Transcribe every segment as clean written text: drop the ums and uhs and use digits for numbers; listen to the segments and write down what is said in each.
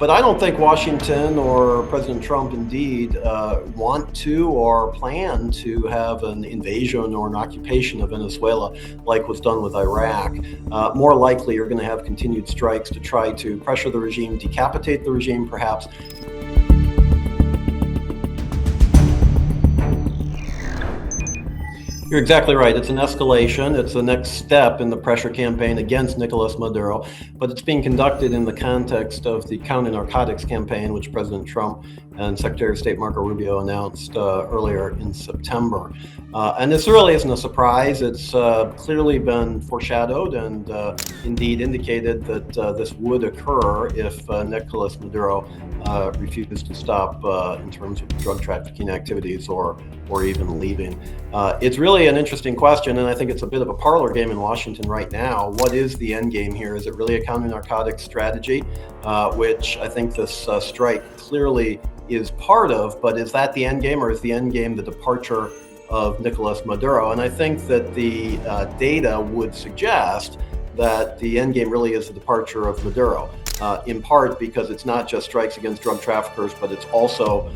But I don't think Washington or President Trump indeed want to or plan to have an invasion or an occupation of Venezuela like was done with Iraq. More likely, you're going to have continued strikes to try to pressure the regime, decapitate the regime perhaps. You're exactly right. It's an escalation. It's the next step in the pressure campaign against Nicolas Maduro, but it's being conducted in the context of the counter-narcotics campaign, which President Trump and Secretary of State Marco Rubio announced earlier in September. And this really isn't a surprise. It's clearly been foreshadowed and indeed indicated that this would occur if Nicolas Maduro refused to stop in terms of drug trafficking activities or even leaving. It's really an interesting question, and I think it's a bit of a parlor game in Washington right now. What is the end game here? Is it really a counter-narcotics strategy, which I think this strike clearly is part of, but is that the end game, or is the end game the departure of Nicolas Maduro? And I think that the data would suggest that the end game really is the departure of Maduro, in part because it's not just strikes against drug traffickers, but it's also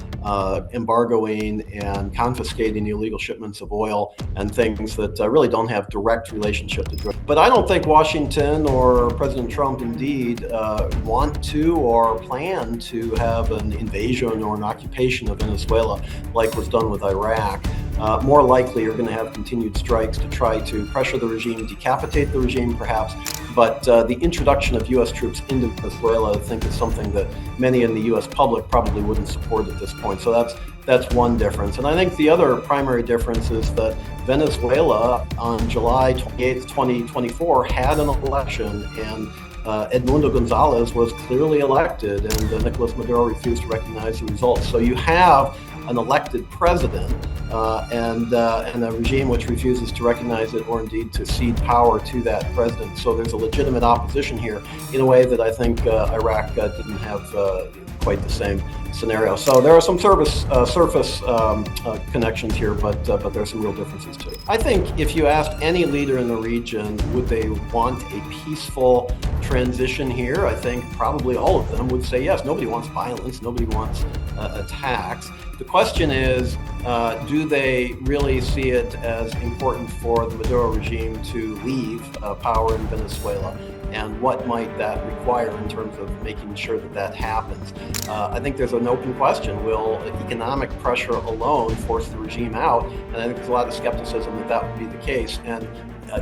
embargoing and confiscating the illegal shipments of oil and things that really don't have direct relationship to drugs. But I don't think Washington or President Trump indeed want to or plan to have an invasion or an occupation of Venezuela like was done with Iraq. More likely, you're going to have continued strikes to try to pressure the regime, decapitate the regime perhaps, but the introduction of U.S. troops into Venezuela, I think, is something that many in the U.S. public probably wouldn't support at this point. So that's one difference. And I think the other primary difference is that Venezuela on July 28th, 2024 had an election, and Edmundo Gonzalez was clearly elected, and Nicolas Maduro refused to recognize the results. So you have an elected president and a regime which refuses to recognize it or indeed to cede power to that president. So there's a legitimate opposition here in a way that I think Iraq didn't have quite the same scenario. So there are some surface connections here, but there are some real differences too. I think if you asked any leader in the region, would they want a peaceful transition here? I think probably all of them would say yes. Nobody wants violence. Nobody wants attacks. The question is, do they really see it as important for the Maduro regime to leave power in Venezuela? And what might that require in terms of making sure that that happens? I think there's an open question. Will economic pressure alone force the regime out? And I think there's a lot of skepticism that that would be the case. And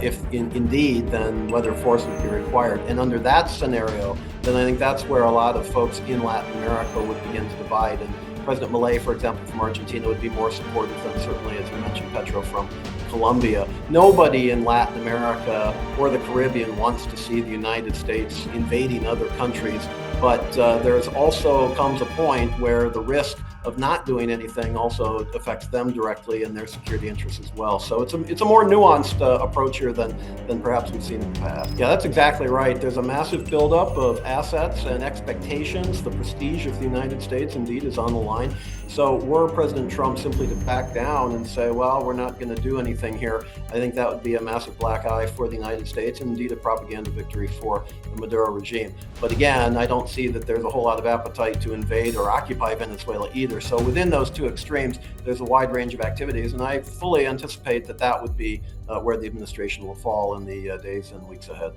if indeed, then whether force would be required. And under that scenario, then I think that's where a lot of folks in Latin America would begin to divide. And President Milei, for example, from Argentina, would be more supportive than certainly, as you mentioned, Petro from Colombia. Nobody in Latin America or the Caribbean wants to see the United States invading other countries, but there's also comes a point where the risk of not doing anything also affects them directly and their security interests as well. So it's a more nuanced approach here than perhaps we've seen in the past. Yeah, that's exactly right. There's a massive buildup of assets and expectations. The prestige of the United States indeed is on the line. So were President Trump simply to back down and say, well, we're not going to do anything here, I think that would be a massive black eye for the United States and indeed a propaganda victory for the Maduro regime. But again, I don't see that there's a whole lot of appetite to invade or occupy Venezuela either. So within those two extremes, there's a wide range of activities, and I fully anticipate that that would be where the administration will fall in the days and weeks ahead.